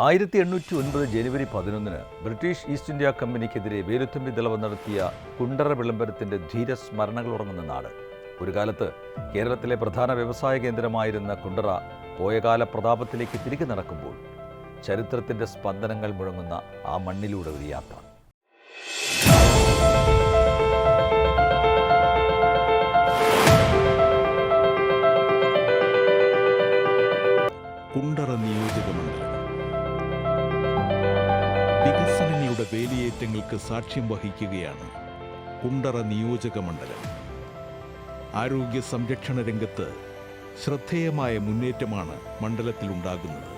1809 ജനുവരി 11 British East India കമ്പനിക്കെതിരെ വേലുത്തമ്പി ദളവ നടത്തിയ കുണ്ടറ വിളംബരത്തിൻ്റെ ധീരസ്മരണകൾ ഉറങ്ങുന്ന നാട്. ഒരു കാലത്ത് കേരളത്തിലെ പ്രധാന വ്യവസായ കേന്ദ്രമായിരുന്ന കുണ്ടറ പോയകാല പ്രതാപത്തിലേക്ക് തിരികെ നടക്കുമ്പോൾ ചരിത്രത്തിൻ്റെ സ്പന്ദനങ്ങൾ മുഴങ്ങുന്ന ആ മണ്ണിലൂടെ ഒരു യാത്ര. കുണ്ടറ നിയോജകമണ്ഡലം വികസനങ്ങളുടെ വേലിയേറ്റങ്ങൾക്ക് സാക്ഷ്യം വഹിക്കുകയാണ് കുണ്ടറ നിയോജകമണ്ഡലം. ആരോഗ്യ സംരക്ഷണ രംഗത്ത് ശ്രദ്ധേയമായ മുന്നേറ്റമാണ് മണ്ഡലത്തിലുണ്ടാകുന്നത്.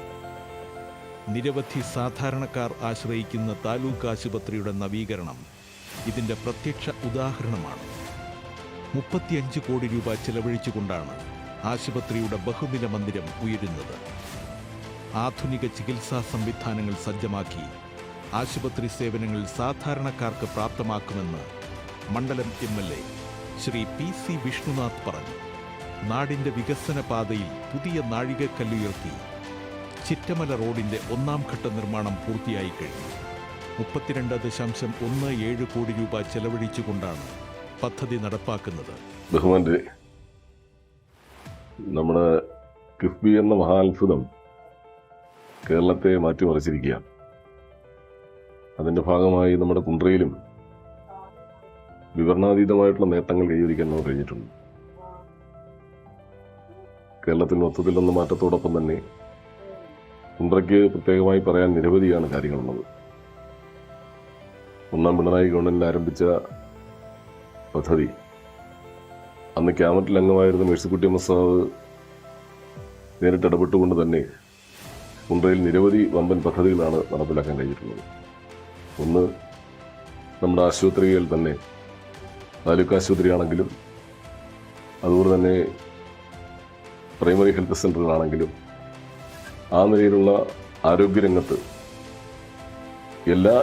നിരവധി സാധാരണക്കാർ ആശ്രയിക്കുന്ന താലൂക്ക് ആശുപത്രിയുടെ നവീകരണം ഇതിൻ്റെ പ്രത്യക്ഷ ഉദാഹരണമാണ്. 35 കോടി രൂപ ചെലവഴിച്ചുകൊണ്ടാണ് ആശുപത്രിയുടെ ബഹുനില മന്ദിരം ഉയരുന്നത്. ആധുനിക ചികിത്സാ സംവിധാനങ്ങൾ സജ്ജമാക്കി ആശുപത്രി സേവനങ്ങൾ സാധാരണക്കാർക്ക് പ്രാപ്തമാക്കുമെന്ന് മണ്ഡലം MLA ശ്രീ PC വിഷ്ണുനാഥ് പറഞ്ഞു. നാടിൻ്റെ വികസന പാതയിൽ പുതിയ നാഴികക്കല്ലുയർത്തി ചിറ്റമല റോഡിൻ്റെ 1ാം ഘട്ട നിർമ്മാണം പൂർത്തിയായി കഴിഞ്ഞു. 32.17 കോടി രൂപ ചെലവഴിച്ചുകൊണ്ടാണ് പദ്ധതി നടപ്പാക്കുന്നത്. ബഹുമാന്റെ നമ്മുടെ കിഫ്ബി എന്ന മഹാത്ഭുതം കേരളത്തെ മാറ്റിമറിച്ചിരിക്കുകയാണ്. അതിൻ്റെ ഭാഗമായി നമ്മുടെ കുണ്ടറയിലും വിവരണാതീതമായിട്ടുള്ള നേട്ടങ്ങൾ കൈവരിക്കാൻ നമുക്ക് കഴിഞ്ഞിട്ടുണ്ട്. കേരളത്തിൽ മൊത്തത്തിലൊന്ന് മാറ്റത്തോടൊപ്പം തന്നെ കുണ്ടറയ്ക്ക് പ്രത്യേകമായി പറയാൻ നിരവധിയാണ് കാര്യങ്ങളുള്ളത്. 1ാം പിണറായി ഗവൺമെൻറ് ആരംഭിച്ച പദ്ധതി അന്ന് ക്യാബിനറ്റിൽ അംഗമായിരുന്ന മേഴ്സിക്കുട്ടി മസാദ് നേരിട്ട് ഇടപെട്ടുകൊണ്ട് തന്നെ കുണ്ടറയിൽ നിരവധി വമ്പൻ പദ്ധതികളാണ് നടപ്പിലാക്കാൻ കഴിഞ്ഞിട്ടുള്ളത്. ഒന്ന്, നമ്മുടെ ആശുപത്രിയിൽ തന്നെ താലൂക്ക് ആശുപത്രിയാണെങ്കിലും അതുപോലെ തന്നെ പ്രൈമറി ഹെൽത്ത് സെൻ്ററുകളാണെങ്കിലും ആ നിലയിലുള്ള ആരോഗ്യരംഗത്ത് എല്ലാ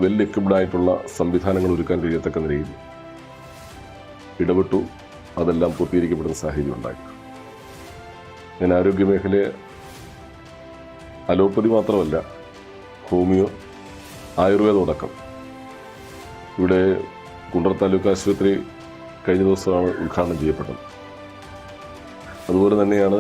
വെൽ എക്വിപ്ഡായിട്ടുള്ള സംവിധാനങ്ങൾ ഒരുക്കാൻ കഴിയത്തക്ക നിലയിൽ ഇടപെട്ടു. അതെല്ലാം പൂർത്തീകരിക്കപ്പെടുന്ന സാഹചര്യം ഉണ്ടായി. ഞാൻ ആരോഗ്യമേഖലയെ അലോപ്പതി മാത്രമല്ല, ഹോമിയോ, ആയുർവേദം അടക്കം ഇവിടെ കുണ്ടറ താലൂക്ക് ആശുപത്രി കഴിഞ്ഞ ദിവസമാണ് ഉദ്ഘാടനം ചെയ്യപ്പെട്ടത്. അതുപോലെ തന്നെയാണ്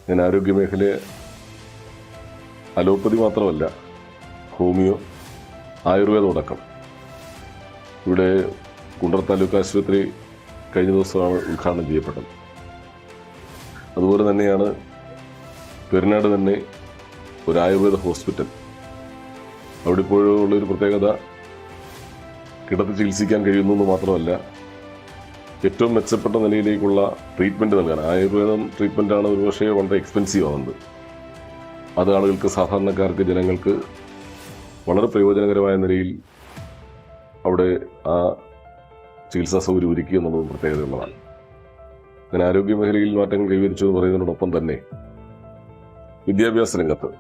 ഞാൻ ആരോഗ്യമേഖലയെ അലോപ്പതി മാത്രമല്ല, ഹോമിയോ, ആയുർവേദം അടക്കം ഇവിടെ കുണ്ടറ താലൂക്ക് ആശുപത്രി കഴിഞ്ഞ ദിവസമാണ് ഉദ്ഘാടനം ചെയ്യപ്പെട്ടത്. അതുപോലെ തന്നെയാണ് പെരുന്നാട് തന്നെ ഒരു ആയുർവേദ ഹോസ്പിറ്റൽ. അവിടെ ഇപ്പോഴുള്ളൊരു പ്രത്യേകത കിടത്തി ചികിത്സിക്കാൻ കഴിയുന്നു എന്ന് മാത്രമല്ല, ഏറ്റവും മെച്ചപ്പെട്ട നിലയിലേക്കുള്ള ട്രീറ്റ്മെൻറ്റ് നൽകാൻ. ആയുർവേദം ട്രീറ്റ്മെൻറ്റാണ് ഒരുപക്ഷെ വളരെ എക്സ്പെൻസീവ് ആവുന്നത്. അത് ആളുകൾക്ക്, സാധാരണക്കാർക്ക്, ജനങ്ങൾക്ക് വളരെ പ്രയോജനകരമായ നിലയിൽ അവിടെ ആ ചികിത്സാ സൗകര്യം ഒരുക്കി എന്നുള്ളതും പ്രത്യേകതയുള്ളതാണ്. അങ്ങനെ ആരോഗ്യമേഖലയിൽ മാറ്റങ്ങൾ കൈവരിച്ചു എന്ന് പറയുന്നതിനോടൊപ്പം തന്നെ വിദ്യാഭ്യാസ രംഗത്ത്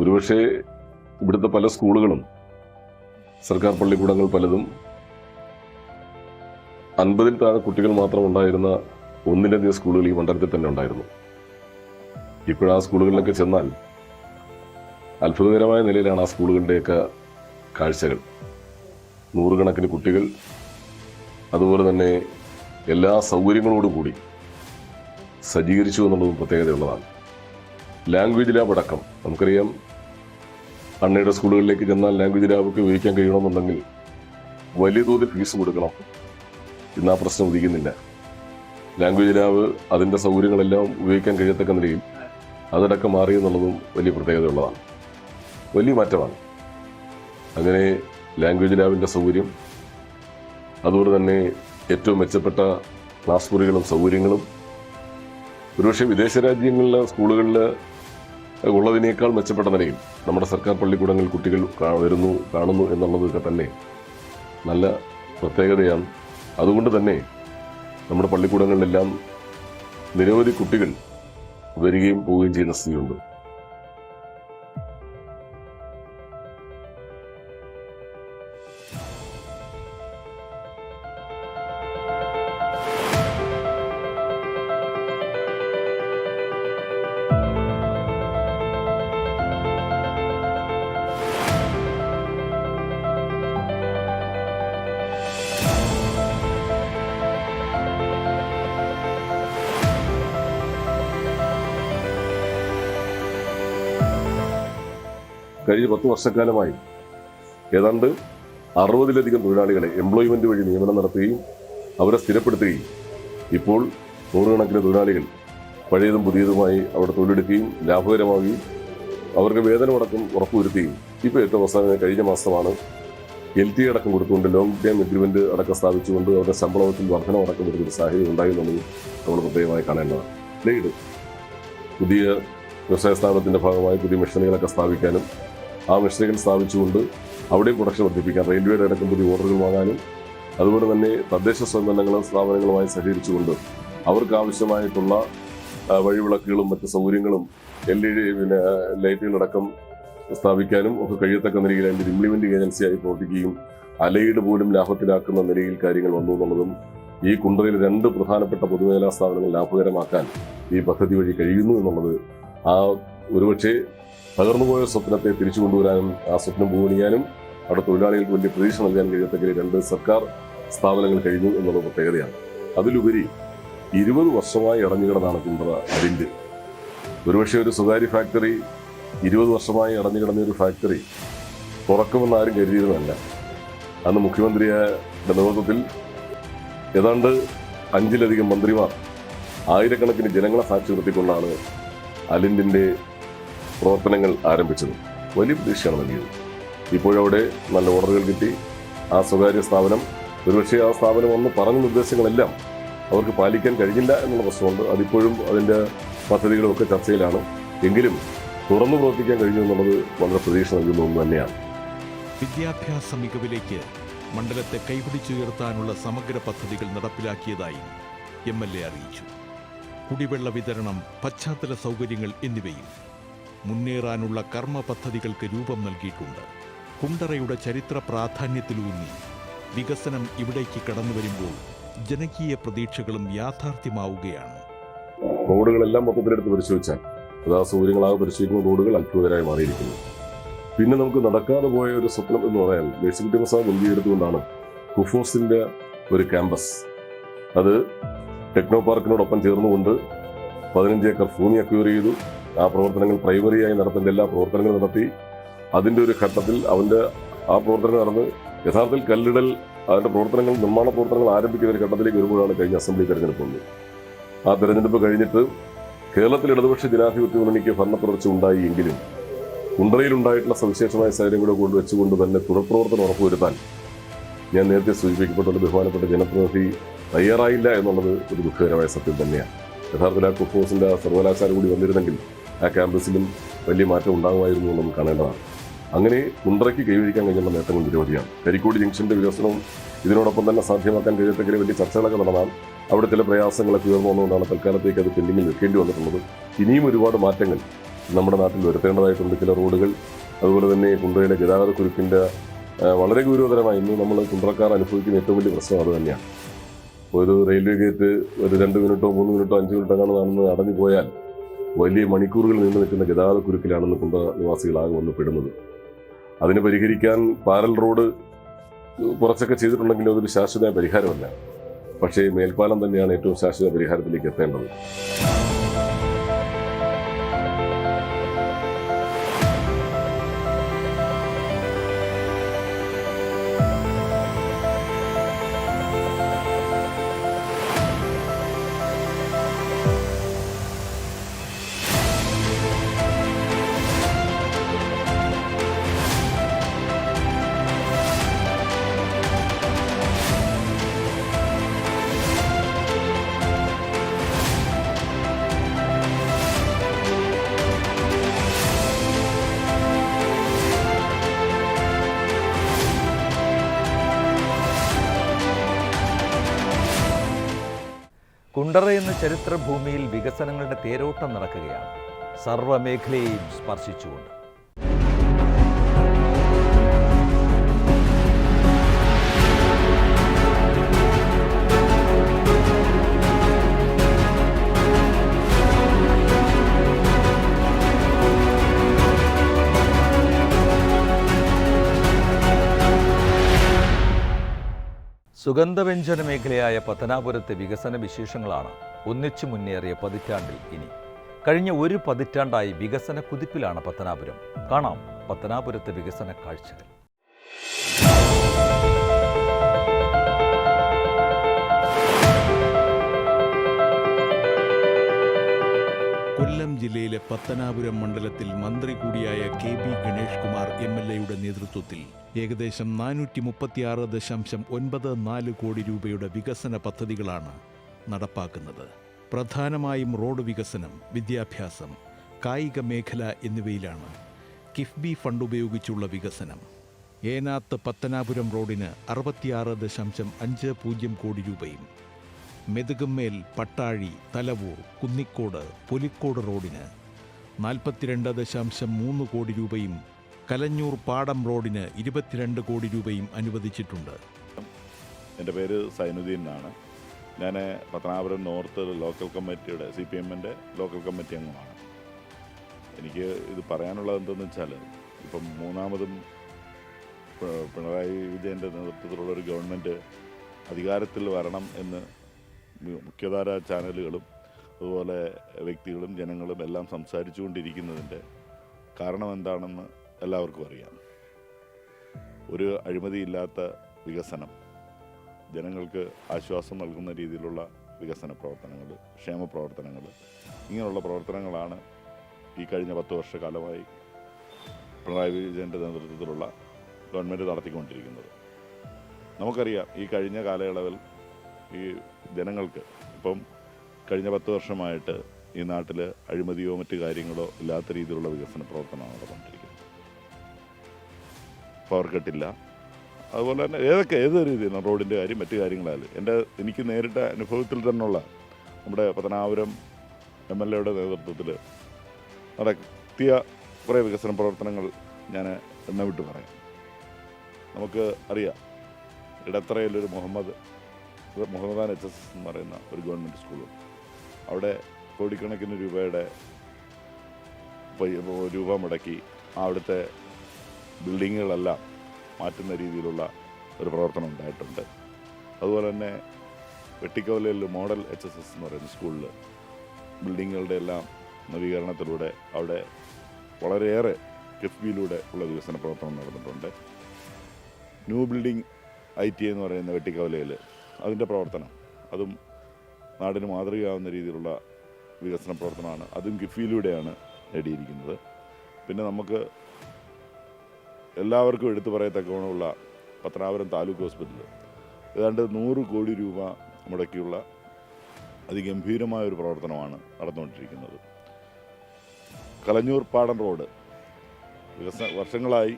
ഒരുപക്ഷെ ഇവിടുത്തെ പല സ്കൂളുകളും, സർക്കാർ പള്ളിക്കൂടങ്ങൾ പലതും 50-ൽ താഴെ കുട്ടികൾ മാത്രം ഉണ്ടായിരുന്ന ഒന്നിലധികം സ്കൂളുകൾ ഈ മണ്ഡലത്തിൽ തന്നെ ഉണ്ടായിരുന്നു. ഇപ്പോഴാ സ്കൂളുകളിലൊക്കെ ചെന്നാൽ അത്ഭുതകരമായ നിലയിലാണ് ആ സ്കൂളുകളുടെയൊക്കെ കാഴ്ചകൾ. 100 കണക്കിന് കുട്ടികൾ, അതുപോലെ തന്നെ എല്ലാ സൗകര്യങ്ങളോടും കൂടി സജ്ജീകരിച്ചു എന്നുള്ളതും പ്രത്യേകതയുള്ളതാണ്. ലാംഗ്വേജ് ലാബ് അടക്കം നമുക്കറിയാം, അണ്ണയുടെ സ്കൂളുകളിലേക്ക് ചെന്നാൽ ലാംഗ്വേജ് ലാബൊക്കെ ഉപയോഗിക്കാൻ കഴിയണമെന്നുണ്ടെങ്കിൽ വലിയ തോതിൽ ഫീസ് കൊടുക്കണം. ഇന്ന് ആ പ്രശ്നം ഉദിക്കുന്നില്ല. ലാംഗ്വേജ് ലാബ് അതിൻ്റെ സൗകര്യങ്ങളെല്ലാം ഉപയോഗിക്കാൻ കഴിയത്തക്ക നിലയിൽ അതടക്കം മാറിയെന്നുള്ളതും വലിയ പ്രത്യേകതയുള്ളതാണ്, വലിയ മാറ്റമാണ്. അങ്ങനെ ലാംഗ്വേജ് ലാബിൻ്റെ സൗകര്യം, അതുപോലെ തന്നെ ഏറ്റവും മെച്ചപ്പെട്ട ക്ലാസ് മുറികളും സൗകര്യങ്ങളും ഒരുപക്ഷെ വിദേശ രാജ്യങ്ങളിലെ സ്കൂളുകളിൽ ഉള്ളതിനേക്കാൾ മെച്ചപ്പെട്ട നിലയിൽ നമ്മുടെ സർക്കാർ പള്ളിക്കൂടങ്ങളിൽ കുട്ടികൾ കാണുന്നു എന്നുള്ളതൊക്കെ തന്നെ നല്ല പ്രത്യേകതയാണ്. അതുകൊണ്ട് തന്നെ നമ്മുടെ പള്ളിക്കൂടങ്ങളിലെല്ലാം നിരവധി കുട്ടികൾ വരികയും പോവുകയും ചെയ്യുന്ന സ്ഥിതിയുണ്ട്. കഴിഞ്ഞ 10 വർഷക്കാലമായി ഏതാണ്ട് 60-ലധികം തൊഴിലാളികളെ എംപ്ലോയ്മെന്റ് വഴി നിയമനം നടത്തുകയും അവരെ സ്ഥിരപ്പെടുത്തുകയും ഇപ്പോൾ നൂറുകണക്കിന് തൊഴിലാളികൾ പഴയതും പുതിയതുമായി അവിടെ തൊഴിലെടുക്കുകയും ലാഭകരമാവുകയും അവർക്ക് വേതനമടക്കം ഉറപ്പുവരുത്തുകയും ഇപ്പോൾ ഏറ്റവും അവസാനം കഴിഞ്ഞ മാസമാണ് LTA അടക്കം കൊടുത്തുകൊണ്ട് ലോങ് ടൈം എഗ്രിമെന്റ് അടക്കം സ്ഥാപിച്ചുകൊണ്ട് അവരുടെ ശമ്പളത്തിൽ വർധനമടക്കം വരുന്നൊരു സാഹചര്യം ഉണ്ടായി എന്നുള്ളത് നമ്മൾ പ്രത്യേകമായി കാണേണ്ടതാണ്. ലെയ്ഡ് പുതിയ വ്യവസായ സ്ഥാപനത്തിൻ്റെ ഭാഗമായി പുതിയ മെഷീനുകളൊക്കെ സ്ഥാപിക്കാനും ആ മെഷീനുകൾ സ്ഥാപിച്ചുകൊണ്ട് അവിടെയും പ്രൊഡക്ഷൻ വർദ്ധിപ്പിക്കാൻ റെയിൽവേയുടെ അടക്കം പുതിയ ഓർഡറുകൾ വാങ്ങാനും അതുപോലെ തന്നെ തദ്ദേശ സ്വയംഭരണങ്ങളും സ്ഥാപനങ്ങളുമായി സഹകരിച്ചുകൊണ്ട് അവർക്ക് ആവശ്യമായിട്ടുള്ള വഴിവിളക്കുകളും മറ്റ് സൗകര്യങ്ങളും LED ലൈറ്റുകളടക്കം സ്ഥാപിക്കാനും ഒക്കെ കഴിയത്തക്ക നിലയിൽ അതിൻ്റെ ഇംപ്ലിമെൻറ്റിംഗ് ഏജൻസിയായി പ്രവർത്തിക്കുകയും അലൈഡ് പോലും ലാഭത്തിലാക്കുന്ന നിലയിൽ കാര്യങ്ങൾ വന്നു എന്നുള്ളതും ഈ കുണ്ടറയിൽ 2 പ്രധാനപ്പെട്ട പൊതുമേഖലാ സ്ഥാപനങ്ങൾ ലാഭകരമാക്കാൻ ഈ പദ്ധതി വഴി കഴിയുന്നു എന്നുള്ളത് ആ ഒരുപക്ഷെ തകർന്നുപോയ സ്വപ്നത്തെ തിരിച്ചു കൊണ്ടുവരാനും ആ സ്വപ്നം പൂവണിയാനും അവിടെ തൊഴിലാളികൾക്ക് വലിയ പ്രതീക്ഷ നൽകാൻ കഴിയത്തക്ക 2 സർക്കാർ സ്ഥാപനങ്ങൾ കഴിഞ്ഞു എന്നുള്ള പ്രത്യേകതയാണ്. അതിലുപരി 20 വർഷമായി അടഞ്ഞുകിടന്നാണ് കുണ്ടറ അലിൻഡ്. ഒരുപക്ഷെ ഒരു സ്വകാര്യ ഫാക്ടറി 20 വർഷമായി അടഞ്ഞുകിടന്ന ഒരു ഫാക്ടറി തുറക്കുമെന്ന് ആരും കരുതിയിരുന്നല്ല. അന്ന് മുഖ്യമന്ത്രിയുടെ നേതൃത്വത്തിൽ ഏതാണ്ട് 5-ലധികം മന്ത്രിമാർ ആയിരക്കണക്കിന് ജനങ്ങളെ സാക്ഷി നിർത്തിക്കൊണ്ടാണ് അലിൻഡിൻ്റെ പ്രവർത്തനങ്ങൾ ആരംഭിച്ചത്. വലിയ പ്രതീക്ഷയാണ് നൽകിയത്. ഇപ്പോഴവിടെ നല്ല ഓർഡറുകൾ കിട്ടി. ആ സ്വകാര്യ സ്ഥാപനം ഒരുപക്ഷെ ആ സ്ഥാപനം വന്ന് പറഞ്ഞ നിർദ്ദേശങ്ങളെല്ലാം അവർക്ക് പാലിക്കാൻ കഴിഞ്ഞില്ല എന്നുള്ള പ്രശ്നമുണ്ട്. അതിപ്പോഴും അതിൻ്റെ പദ്ധതികളൊക്കെ ചർച്ചയിലാണ്. എങ്കിലും തുറന്നു പ്രവർത്തിക്കാൻ കഴിഞ്ഞു എന്നുള്ളത് വളരെ പ്രതീക്ഷ നൽകുന്ന ഒന്ന് തന്നെയാണ്. വിദ്യാഭ്യാസ മികവിലേക്ക് മണ്ഡലത്തെ കൈപിടിച്ചുയർത്താനുള്ള സമഗ്ര പദ്ധതികൾ നടപ്പിലാക്കിയതായി MLA അറിയിച്ചു. കുടിവെള്ള വിതരണം, പശ്ചാത്തല സൗകര്യങ്ങൾ എന്നിവയും മുന്നേറാനുള്ള കർമ്മ പദ്ധതികൾക്ക് രൂപം നൽകിയിട്ടുണ്ട്. കുണ്ടറയുടെ ചരിത്ര പ്രാധാന്യത്തിലൂന്നി വികസനം ഇവിടേക്ക് കടന്നു വരുമ്പോൾ ജനകീയ പ്രതീക്ഷകളും യാഥാർത്ഥ്യമാവുകയാണ്. റോഡുകളെല്ലാം മൊത്തത്തിലെടുത്ത് പരിശോധിച്ചാൽ അതാ സൗകര്യങ്ങളാകെ പരിശോധിക്കുന്ന റോഡുകൾ അത്ഭുതകരമായി മാറിയിരിക്കുന്നു. പിന്നെ നമുക്ക് നടക്കാതെ പോയ ഒരു സ്വപ്നം എന്ന് പറയാൻ ബേസിക് വിദ്യാഭ്യാസം മുൻകൈയെടുത്തുകൊണ്ടാണ് കുഫോസിൻ്റെ ഒരു ക്യാമ്പസ്. അത് ടെക്നോ പാർക്കിനോടൊപ്പം ചേർന്നുകൊണ്ട് 15 ഏക്കർ ഭൂമി അക്വയർ ചെയ്തു. ആ പ്രവർത്തനങ്ങൾ പ്രൈമറിയായി നടത്തേണ്ട എല്ലാ പ്രവർത്തനങ്ങളും നടത്തി. അതിൻ്റെ ഒരു ഘട്ടത്തിൽ ആ പ്രവർത്തനം നടന്ന് യഥാർത്ഥത്തിൽ കല്ലിടൽ അതിൻ്റെ പ്രവർത്തനങ്ങൾ നിർമ്മാണ പ്രവർത്തനങ്ങൾ ആരംഭിക്കുന്ന ഒരു ഘട്ടത്തിലേക്ക് വരുമ്പോഴാണ് കഴിഞ്ഞ അസംബ്ലി തെരഞ്ഞെടുപ്പ് വന്നത്. ആ തെരഞ്ഞെടുപ്പ് കഴിഞ്ഞിട്ട് കേരളത്തിൽ ഇടതുപക്ഷ ജനാധിപത്യ മുന്നണിക്ക് ഭരണത്തുടർച്ച ഉണ്ടായി എങ്കിലും കുണ്ടറയിലുണ്ടായിട്ടുള്ള സവിശേഷമായ സാഹചര്യം കൂടെ വെച്ചുകൊണ്ട് തന്നെ തുടർപ്രവർത്തനം ഉറപ്പുവരുത്താൻ ഞാൻ നേരത്തെ സൂചിപ്പിക്കപ്പെട്ട ബഹുമാനപ്പെട്ട ജനപ്രതിനിധി തയ്യാറായില്ല എന്നുള്ളത് ഒരു ദുഃഖകരമായ സത്യം തന്നെയാണ്. യഥാർത്ഥത്തിൽ ആ കുഫോസിൻ്റെ സർവകലാശാല കൂടി വന്നിരുന്നെങ്കിൽ ആ ക്യാമ്പസിലും വലിയ മാറ്റം ഉണ്ടാകുമായിരുന്നു എന്നുള്ളത് കാണേണ്ടതാണ്. അങ്ങനെ കുണ്ടറയ്ക്ക് കൈവരിക്കാൻ കഴിയുന്ന നേട്ടങ്ങൾ നിരവധിയാണ്. കരിക്കോട് ജംഗ്ഷൻ്റെ വികസനവും ഇതിനോടൊപ്പം തന്നെ സാധ്യമാക്കാൻ കഴിയത്തക്ക വലിയ ചർച്ചകളൊക്കെ നടന്നാൽ അവിടെ ചില പ്രയാസങ്ങളൊക്കെ ഉയർന്നു വന്നുകൊണ്ടാണ് തൽക്കാലത്തേക്ക് അത് പെൻഡിങ്ങിൽ വെക്കേണ്ടി വന്നിട്ടുള്ളത്. ഇനിയും ഒരുപാട് മാറ്റങ്ങൾ നമ്മുടെ നാട്ടിൽ വരുത്തേണ്ടതായിട്ടുണ്ട്. ചില റോഡുകൾ, അതുപോലെ തന്നെ കുണ്ടറയിലെ ഗതാഗത കുരുക്കിൻ്റെ വളരെ ഗൗരവതരമായി ഇന്ന് നമ്മൾ കുണ്ടറക്കാർ അനുഭവിക്കുന്ന ഏറ്റവും വലിയ പ്രശ്നം അത് തന്നെയാണ്. ഒരു റെയിൽവേ ഗേറ്റ് ഒരു 2 മിനിറ്റോ 3 മിനിറ്റോ 5 മിനിറ്റോ കാണുന്നതാണെന്ന് അടഞ്ഞു പോയാൽ വലിയ മണിക്കൂറുകൾ നീണ്ടു നിൽക്കുന്ന ഗതാഗത കുരുക്കിലാണെന്ന് കുണ്ടറ നിവാസികളാകെ വന്ന് പെടുന്നത്. അതിന് പരിഹരിക്കാൻ പാരൽ റോഡ് കുറച്ചൊക്കെ ചെയ്തിട്ടുണ്ടെങ്കിലും അതൊരു ശാശ്വത പരിഹാരമല്ല. പക്ഷേ മേൽപ്പാലം തന്നെയാണ് ഏറ്റവും ശാശ്വത പരിഹാരത്തിലേക്ക് എത്തേണ്ടത്. കുണ്ടറ എന്ന ചരിത്രഭൂമിയിൽ വികസനങ്ങളുടെ തേരോട്ടം നടക്കുകയാണ്, സർവ്വമേഖലയെയും സ്പർശിച്ചുകൊണ്ട്. സുഗന്ധവ്യഞ്ജന മേഖലയായ പത്തനാപുരത്തെ വികസന വിശേഷങ്ങളാണ് ഒന്നിച്ചു മുന്നേറിയ പതിറ്റാണ്ടിൽ ഇനി. കഴിഞ്ഞ ഒരു പതിറ്റാണ്ടായി വികസന കുതിപ്പിലാണ് പത്തനാപുരം. കാണാം പത്തനാപുരത്തെ വികസന കാഴ്ചകൾ. കൊല്ലം ജില്ലയിലെ പത്തനാപുരം മണ്ഡലത്തിൽ മന്ത്രി കൂടിയായ KB ഗണേഷ് കുമാർ MLA-യുടെ നേതൃത്വത്തിൽ ഏകദേശം 436.94 കോടി രൂപയുടെ വികസന പദ്ധതികളാണ് നടപ്പാക്കുന്നത്. പ്രധാനമായും റോഡ് വികസനം, വിദ്യാഭ്യാസം, കായിക മേഖല എന്നിവയിലാണ് കിഫ്ബി ഫണ്ട് ഉപയോഗിച്ചുള്ള വികസനം. ഏനാത്ത് പത്തനാപുരം റോഡിന് 66.50 കോടി രൂപയും, മെതുകുമ്മേൽ, പട്ടാഴി, തലവൂർ, കുന്നിക്കോട്, പുലിക്കോട് റോഡിന് 42.3 കോടി രൂപയും, കലഞ്ഞൂർ പാടം റോഡിന് 22 കോടി രൂപയും അനുവദിച്ചിട്ടുണ്ട്. എൻ്റെ പേര് സൈനുദ്ദീൻ എന്നാണ്. ഞാൻ പത്തനാപുരം നോർത്ത് ലോക്കൽ കമ്മിറ്റിയുടെ CPM-ൻ്റെ ലോക്കൽ കമ്മിറ്റി അംഗമാണ്. എനിക്ക് ഇത് പറയാനുള്ളത് എന്തെന്ന് വെച്ചാൽ, ഇപ്പം മൂന്നാമതും പിണറായി വിജയൻ്റെ നേതൃത്വത്തിലുള്ള ഒരു ഗവൺമെൻറ് അധികാരത്തിൽ വരണം എന്ന് മുഖ്യധാര ചാനലുകളും അതുപോലെ വ്യക്തികളും ജനങ്ങളും എല്ലാം സംസാരിച്ചുകൊണ്ടിരിക്കുന്നതിൻ്റെ കാരണം എന്താണെന്ന് എല്ലാവർക്കും അറിയാം. ഒരു അഴിമതിയില്ലാത്ത വികസനം, ജനങ്ങൾക്ക് ആശ്വാസം നൽകുന്ന രീതിയിലുള്ള വികസന പ്രവർത്തനങ്ങൾ, ക്ഷേമ പ്രവർത്തനങ്ങൾ, ഇങ്ങനെയുള്ള പ്രവർത്തനങ്ങളാണ് ഈ കഴിഞ്ഞ 10 വർഷക്കാലമായി പിണറായി വിജയൻ്റെ നേതൃത്വത്തിലുള്ള ഗവൺമെൻറ് നടത്തിക്കൊണ്ടിരിക്കുന്നത്. നമുക്കറിയാം, ഈ കഴിഞ്ഞ കാലയളവിൽ ഈ ജനങ്ങൾക്ക് ഇപ്പം കഴിഞ്ഞ 10 വർഷമായിട്ട് ഈ നാട്ടിൽ അഴിമതിയോ മറ്റു കാര്യങ്ങളോ ഇല്ലാത്ത രീതിയിലുള്ള വികസന പ്രവർത്തനമാണ് നടന്നുകൊണ്ടിരിക്കുന്നത്. പവർ കട്ടില്ല, അതുപോലെ തന്നെ ഏത് രീതിയിലാണ് റോഡിൻ്റെ കാര്യം, മറ്റു കാര്യങ്ങളായാലും എനിക്ക് നേരിട്ട അനുഭവത്തിൽ തന്നെയുള്ള നമ്മുടെ പത്തനാപുരം MLA-യുടെ നേതൃത്വത്തിൽ നടത്തിയ കുറേ വികസന പ്രവർത്തനങ്ങൾ ഞാൻ എണ്ണവിട്ട് പറയാം. നമുക്ക് അറിയാം, ഇടത്തറയിലൊരു മുഹമ്മദാൻ HS എന്ന് പറയുന്ന ഒരു ഗവൺമെൻറ് സ്കൂളുണ്ട്. അവിടെ കോടിക്കണക്കിന് രൂപ മുടക്കി അവിടുത്തെ ബിൽഡിങ്ങുകളെല്ലാം മാറ്റുന്ന രീതിയിലുള്ള ഒരു പ്രവർത്തനം ഉണ്ടായിട്ടുണ്ട്. അതുപോലെ തന്നെ വെട്ടിക്കവലയിൽ മോഡൽ HSS എന്ന് പറയുന്ന സ്കൂളിൽ ബിൽഡിങ്ങുകളുടെ എല്ലാം നവീകരണത്തിലൂടെ അവിടെ വളരെയേറെ കിഫ്ബിയിലൂടെ ഉള്ള വികസന പ്രവർത്തനം നടന്നിട്ടുണ്ട്. ന്യൂ ബിൽഡിംഗ് IT എന്ന് പറയുന്ന വെട്ടിക്കവലയിൽ അതിൻ്റെ പ്രവർത്തനം, അതും നാടിന് മാതൃകയാവുന്ന രീതിയിലുള്ള വികസന പ്രവർത്തനമാണ്. അതും കിഫ്ബിയിലൂടെയാണ് നേടിയിരിക്കുന്നത്. പിന്നെ നമുക്ക് എല്ലാവർക്കും എടുത്തു പറയത്തക്കവണ്ണമുള്ള പത്തനാപുരം താലൂക്ക് ഹോസ്പിറ്റൽ ഏതാണ്ട് 100 കോടി രൂപ മുടക്കിയുള്ള അതിഗംഭീരമായൊരു പ്രവർത്തനമാണ് നടന്നുകൊണ്ടിരിക്കുന്നത്. കലഞ്ഞൂർ പാടം റോഡ് വർഷങ്ങളായി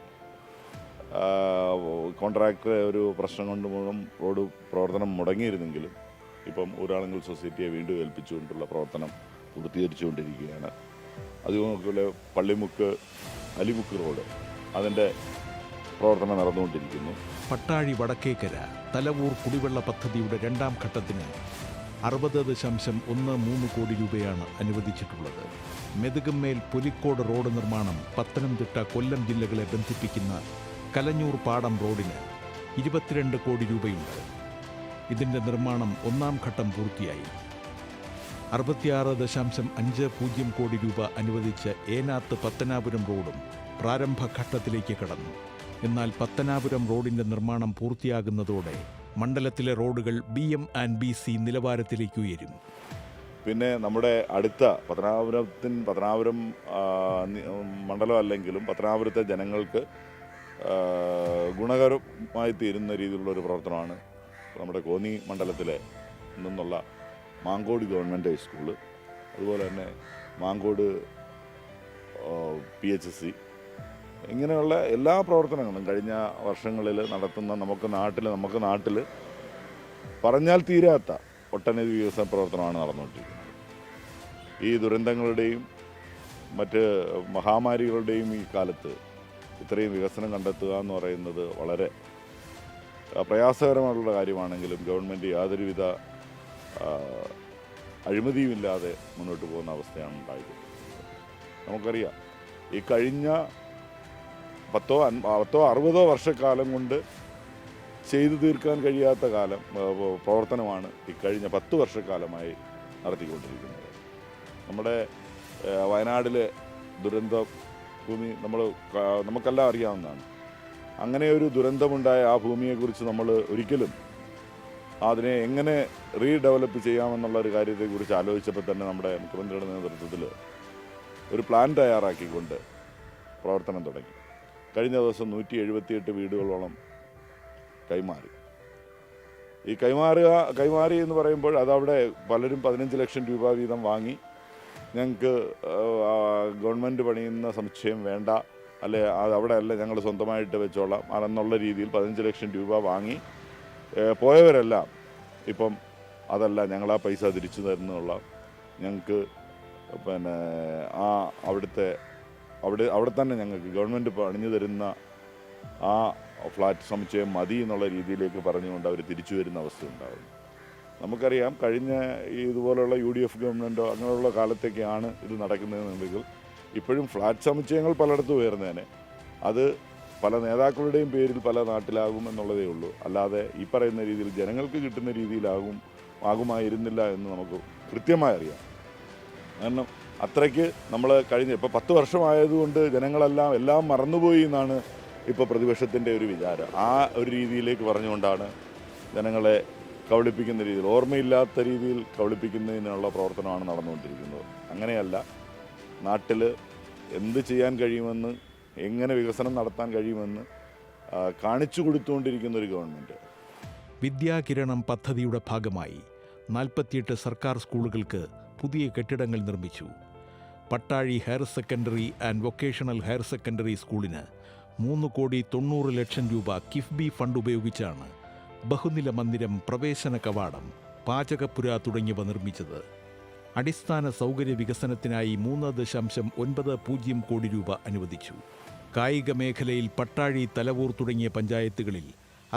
കോൺട്രാക്ടർ ഒരു പ്രശ്നം കൊണ്ട് മൂലം റോഡ് പ്രവർത്തനം മുടങ്ങിയിരുന്നെങ്കിലും ഇപ്പം ഊരാളുങ്കൽ സൊസൈറ്റിയെ വീണ്ടും ഏൽപ്പിച്ചുകൊണ്ടുള്ള പ്രവർത്തനം പൂർത്തീകരിച്ചുകൊണ്ടിരിക്കുകയാണ്. അതുപോലെ പള്ളിമുക്ക് അലിമുക്ക് റോഡ് അതിൻ്റെ പ്രവർത്തനം നടന്നുകൊണ്ടിരിക്കുന്നു. പട്ടാഴി വടക്കേക്കര തലവൂർ കുടിവെള്ള പദ്ധതിയുടെ 2ാം ഘട്ടത്തിന് 60.13 കോടി രൂപയാണ് അനുവദിച്ചിട്ടുള്ളത്. മെതുകുമ്മേൽ പുലിക്കോട് റോഡ് നിർമ്മാണം, പത്തനംതിട്ട, കൊല്ലം ജില്ലകളെ ബന്ധിപ്പിക്കുന്ന കലഞ്ഞൂർ പാടം റോഡിന് 22 കോടി രൂപയുണ്ട്. ഇതിൻ്റെ നിർമ്മാണം 1ാം ഘട്ടം പൂർത്തിയായി. 66.50 കോടി രൂപ അനുവദിച്ച ഏനാത്ത് പത്തനാപുരം റോഡും പ്രാരംഭഘട്ടത്തിലേക്ക് കടന്നു. എന്നാൽ പത്തനാപുരം റോഡിൻ്റെ നിർമ്മാണം പൂർത്തിയാകുന്നതോടെ മണ്ഡലത്തിലെ റോഡുകൾ BM&BC നിലവാരത്തിലേക്ക് ഉയരും. പിന്നെ നമ്മുടെ അടുത്ത പത്തനാപുരം മണ്ഡലം അല്ലെങ്കിലും പത്തനാപുരത്തെ ജനങ്ങൾക്ക് ഗുണകരമായി തീരുന്ന രീതിയിലുള്ള ഒരു പ്രവർത്തനമാണ് നമ്മുടെ കോന്നി മണ്ഡലത്തിലെ നിന്നുള്ള മാങ്കോട് ഗവൺമെൻറ് ഹൈസ്കൂള്, അതുപോലെ തന്നെ മാങ്കോട് PHC, ഇങ്ങനെയുള്ള എല്ലാ പ്രവർത്തനങ്ങളും കഴിഞ്ഞ വർഷങ്ങളിൽ നടത്തുന്ന നമുക്ക് നാട്ടിൽ പറഞ്ഞാൽ തീരാത്ത ഒട്ടനവധി വികസന പ്രവർത്തനമാണ് നടന്നുകൊണ്ടിരിക്കുന്നത്. ഈ ദുരന്തങ്ങളുടെയും മറ്റ് മഹാമാരികളുടെയും ഈ കാലത്ത് ഇത്രയും വികസനം കണ്ടെത്തുക എന്ന് പറയുന്നത് വളരെ പ്രയാസകരമായുള്ള കാര്യമാണെങ്കിലും ഗവൺമെൻറ് യാതൊരുവിധ അഴിമതിയുമില്ലാതെ മുന്നോട്ട് പോകുന്ന അവസ്ഥയാണ് ഉണ്ടായിക്കൊണ്ടിരിക്കുന്നത്. നമുക്കറിയാം, ഈ കഴിഞ്ഞ 10-60 വർഷക്കാലം കൊണ്ട് ചെയ്തു തീർക്കാൻ കഴിയാത്ത പ്രവർത്തനമാണ് ഈ കഴിഞ്ഞ 10 വർഷക്കാലമായി നടത്തിക്കൊണ്ടിരിക്കുന്നത്. നമ്മുടെ വയനാടിലെ ദുരന്ത ഭൂമി നമുക്കെല്ലാം അറിയാവുന്നതാണ്. അങ്ങനെ ഒരു ദുരന്തമുണ്ടായ ആ ഭൂമിയെക്കുറിച്ച് നമ്മൾ ഒരിക്കലും അതിനെ എങ്ങനെ റീഡെവലപ്പ് ചെയ്യാമെന്നുള്ള ഒരു കാര്യത്തെക്കുറിച്ച് ആലോചിച്ചപ്പോൾ തന്നെ നമ്മുടെ മുഖ്യമന്ത്രിയുടെ നേതൃത്വത്തിൽ ഒരു പ്ലാൻ തയ്യാറാക്കിക്കൊണ്ട് പ്രവർത്തനം തുടങ്ങി. കഴിഞ്ഞ ദിവസം 178 വീടുകളോളം കൈമാറി. ഈ കൈമാറി എന്ന് പറയുമ്പോൾ അതവിടെ പലരും 15 ലക്ഷം രൂപ വീതം വാങ്ങി, ഞങ്ങൾക്ക് ഗവൺമെൻറ് പണിയുന്ന സമുച്ചയം വേണ്ട, അല്ലെ അവിടെ അല്ല ഞങ്ങൾ സ്വന്തമായിട്ട് വെച്ചോളാം അതെന്നുള്ള രീതിയിൽ 15 ലക്ഷം രൂപ വാങ്ങി പോയവരെല്ലാം ഇപ്പം അതല്ല, ഞങ്ങൾ ആ പൈസ തിരിച്ചു തരുന്നുള്ള, ഞങ്ങൾക്ക് പിന്നെ അവിടെ തന്നെ ഞങ്ങൾക്ക് ഗവൺമെൻറ് പണിഞ്ഞു തരുന്ന ആ ഫ്ലാറ്റ് സമുച്ചയം മതി എന്നുള്ള രീതിയിലേക്ക് പറഞ്ഞുകൊണ്ട് അവർ തിരിച്ചു വരുന്ന അവസ്ഥ ഉണ്ടാകുന്നു. നമുക്കറിയാം, കഴിഞ്ഞ ഇതുപോലുള്ള UDF ഗവൺമെൻറ്റോ അങ്ങനെയുള്ള കാലത്തേക്കാണ് ഇത് നടക്കുന്നതെന്നുണ്ടെങ്കിൽ ഇപ്പോഴും ഫ്ലാറ്റ് സമുച്ചയങ്ങൾ പലയിടത്തും ഉയർന്നേനെ. അത് പല നേതാക്കളുടെയും പേരിൽ പല നാട്ടിലാകും എന്നുള്ളതേ ഉള്ളൂ. അല്ലാതെ ഈ പറയുന്ന രീതിയിൽ ജനങ്ങൾക്ക് കിട്ടുന്ന ആകുമായിരുന്നില്ല എന്ന് നമുക്ക് കൃത്യമായി അറിയാം. കാരണം അത്രയ്ക്ക് നമ്മൾ ഇപ്പോൾ 10 വർഷമായതുകൊണ്ട് എല്ലാം മറന്നുപോയി എന്നാണ് ഇപ്പോൾ പ്രതിപക്ഷത്തിൻ്റെ ഒരു വിചാരം. ആ ഒരു രീതിയിലേക്ക് പറഞ്ഞുകൊണ്ടാണ് ജനങ്ങളെ കബളിപ്പിക്കുന്ന രീതിയിൽ, ഓർമ്മയില്ലാത്ത രീതിയിൽ കബളിപ്പിക്കുന്നതിനുള്ള പ്രവർത്തനമാണ് നടന്നുകൊണ്ടിരിക്കുന്നത്. അങ്ങനെയല്ല, നാട്ടിൽ എന്ത് ചെയ്യാൻ കഴിയുമെന്ന്, എങ്ങനെ വികസനം നടത്താൻ കഴിയുമെന്ന് കാണിച്ചു കൊടുത്തുകൊണ്ടിരിക്കുന്ന ഒരു ഗവൺമെൻറ്. വിദ്യാകിരണം പദ്ധതിയുടെ ഭാഗമായി 48 സർക്കാർ സ്കൂളുകൾക്ക് പുതിയ കെട്ടിടങ്ങൾ നിർമ്മിച്ചു. Pattazhi higher secondary and vocational higher secondary സ്കൂളിന് 3,90,00,000 രൂപ കിഫ്ബി ഫണ്ട് ഉപയോഗിച്ചാണ് ബഹുനില മന്ദിരം, പ്രവേശന കവാടം, പാചകപ്പുര തുടങ്ങിയവ നിർമ്മിച്ചത്. അടിസ്ഥാന സൗകര്യ വികസനത്തിനായി 3.90 കോടി രൂപ അനുവദിച്ചു. കായിക മേഖലയിൽ പട്ടാഴി, തലവൂർ തുടങ്ങിയ പഞ്ചായത്തുകളിൽ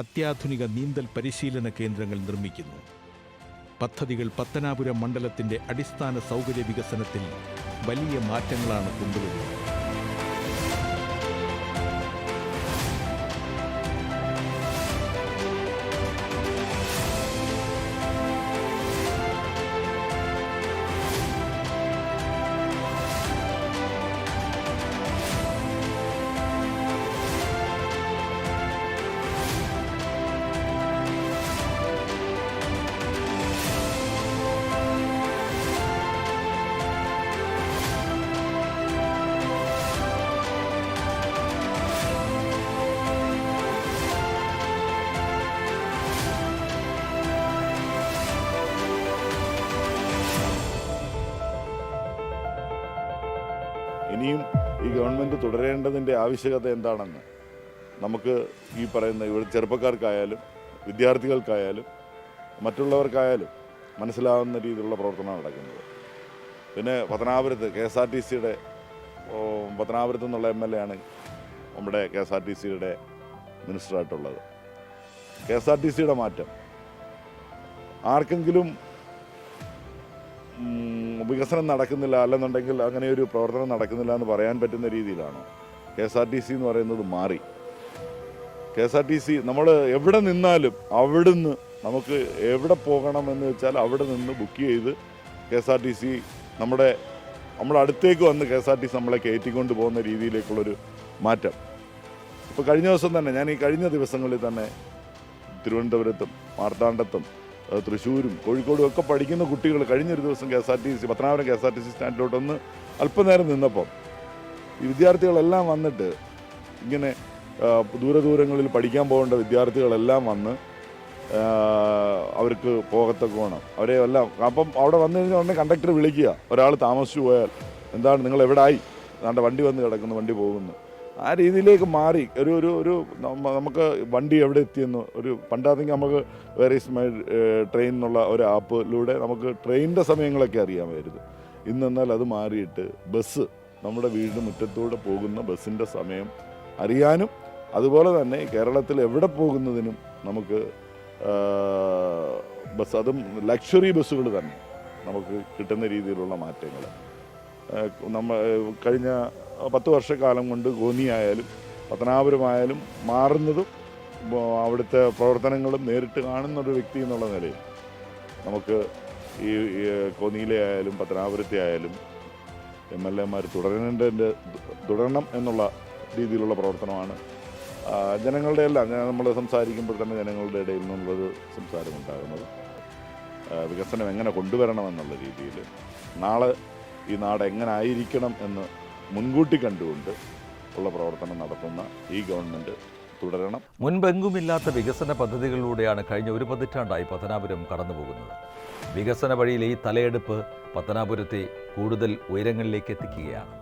അത്യാധുനിക നീന്തൽ പരിശീലന കേന്ദ്രങ്ങൾ നിർമ്മിക്കുന്നു. പദ്ധതികൾ പത്തനാപുരം മണ്ഡലത്തിൻ്റെ അടിസ്ഥാന സൗകര്യ വികസനത്തിൽ വലിയ മാറ്റങ്ങളാണ് കൊണ്ടുവരുന്നത്. ഇനിയും ഈ ഗവൺമെൻറ് തുടരേണ്ടതിൻ്റെ ആവശ്യകത എന്താണെന്ന് നമുക്ക് ഈ പറയുന്ന ഇവിടെ ചെറുപ്പക്കാർക്കായാലും വിദ്യാർത്ഥികൾക്കായാലും മറ്റുള്ളവർക്കായാലും മനസ്സിലാവുന്ന രീതിയിലുള്ള പ്രവർത്തനമാണ് നടക്കുന്നത്. പിന്നെ പത്തനാപുരത്ത് KSRTCയുടെ പത്തനാപുരത്ത് നിന്നുള്ള MLA ആണ് നമ്മുടെ KSRTCയുടെ മിനിസ്റ്ററായിട്ടുള്ളത്. KSRTCയുടെ മാറ്റം ആർക്കെങ്കിലും വികസനം നടക്കുന്നില്ല, അല്ലെന്നുണ്ടെങ്കിൽ അങ്ങനെ ഒരു പ്രവർത്തനം നടക്കുന്നില്ല എന്ന് പറയാൻ പറ്റുന്ന രീതിയിലാണ് KSRTC എന്ന് പറയുന്നത് മാറി. KSRTC നമ്മൾ എവിടെ നിന്നാലും അവിടുന്ന് നമുക്ക് എവിടെ പോകണമെന്ന് വെച്ചാൽ അവിടെ നിന്ന് ബുക്ക് ചെയ്ത് KSRTC നമ്മുടെ അടുത്തേക്ക് വന്ന് KSRTC നമ്മളെ കയറ്റിക്കൊണ്ട് പോകുന്ന രീതിയിലേക്കുള്ളൊരു മാറ്റം. ഇപ്പോൾ കഴിഞ്ഞ ദിവസം തന്നെ ഞാൻ ഈ കഴിഞ്ഞ ദിവസങ്ങളിൽ തന്നെ തിരുവനന്തപുരത്തും മാർത്താണ്ഡത്തും തൃശ്ശൂരും കോഴിക്കോടും ഒക്കെ പഠിക്കുന്ന കുട്ടികൾ കഴിഞ്ഞൊരു ദിവസം പത്തനാപുരം KSRTC സ്റ്റാൻഡിലോട്ടൊന്ന് അല്പനേരം നിന്നപ്പം ഈ വിദ്യാർത്ഥികളെല്ലാം വന്നിട്ട് ഇങ്ങനെ ദൂരങ്ങളിൽ പഠിക്കാൻ പോകേണ്ട വിദ്യാർത്ഥികളെല്ലാം വന്ന് അവർക്ക് പോകത്തൊക്കെ വേണം അവരെ എല്ലാം. അപ്പം അവിടെ വന്നു കഴിഞ്ഞാൽ ഉടനെ കണ്ടക്ടർ വിളിക്കുക, ഒരാൾ താമസിച്ചു പോയാൽ എന്താണ് നിങ്ങൾ എവിടെ ആയി, അതാണ്ട് വണ്ടി വന്ന് കിടക്കുന്നു, വണ്ടി പോകുന്നു. ആ രീതിയിലേക്ക് മാറി ഒരു നമുക്ക് വണ്ടി എവിടെ എത്തിയെന്ന് പണ്ടാണെങ്കിൽ നമുക്ക് വേർ ഈസ് മൈ ട്രെയിൻ എന്നുള്ള ഒരു ആപ്പിലൂടെ നമുക്ക് ട്രെയിനിൻ്റെ സമയങ്ങളൊക്കെ അറിയാമായിരുന്നു. ഇന്നെന്നാൽ അത് മാറിയിട്ട് നമ്മുടെ വീടിന് മുറ്റത്തൂടെ പോകുന്ന ബസ്സിൻ്റെ സമയം അറിയാനും അതുപോലെ തന്നെ കേരളത്തിൽ എവിടെ പോകുന്നതിനും നമുക്ക് അതും ലക്ഷറി ബസ്സുകൾ തന്നെ നമുക്ക് കിട്ടുന്ന രീതിയിലുള്ള മാറ്റങ്ങൾ കഴിഞ്ഞ 10 വർഷക്കാലം കൊണ്ട് കോന്നിയായാലും പത്തനാപുരമായാലും മാറുന്നതും അവിടുത്തെ പ്രവർത്തനങ്ങളും നേരിട്ട് കാണുന്നൊരു വ്യക്തി എന്നുള്ള നിലയിൽ നമുക്ക് ഈ കോന്നിയിലെ ആയാലും പത്തനാപുരത്തെ ആയാലും MLA മാർ തുടരണം എന്നുള്ള രീതിയിലുള്ള പ്രവർത്തനമാണ് ജനങ്ങളുടെ എല്ലാം നമ്മൾ സംസാരിക്കുമ്പോൾ തന്നെ ജനങ്ങളുടെ ഇടയിൽ നിന്നുള്ളൊരു സംസാരമുണ്ടാകുന്നത്. വികസനം എങ്ങനെ കൊണ്ടുവരണമെന്നുള്ള രീതിയിൽ നാളെ ഈ നാട് എങ്ങനെ ആയിരിക്കണം എന്ന് മുൻകൂട്ടി കണ്ടുകൊണ്ട് ഉള്ള പ്രവർത്തനം നടത്തുന്ന ഈ ഗവൺമെൻറ് തുടരണം. മുൻപെങ്കുമില്ലാത്ത വികസന പദ്ധതികളിലൂടെയാണ് കഴിഞ്ഞ ഒരു പതിറ്റാണ്ടായി പത്തനാപുരം കടന്നുപോകുന്നത്. വികസന വഴിയിലെ ഈ തലയെടുപ്പ് പത്തനാപുരത്തെ കൂടുതൽ ഉയരങ്ങളിലേക്ക് എത്തിക്കുകയാണ്.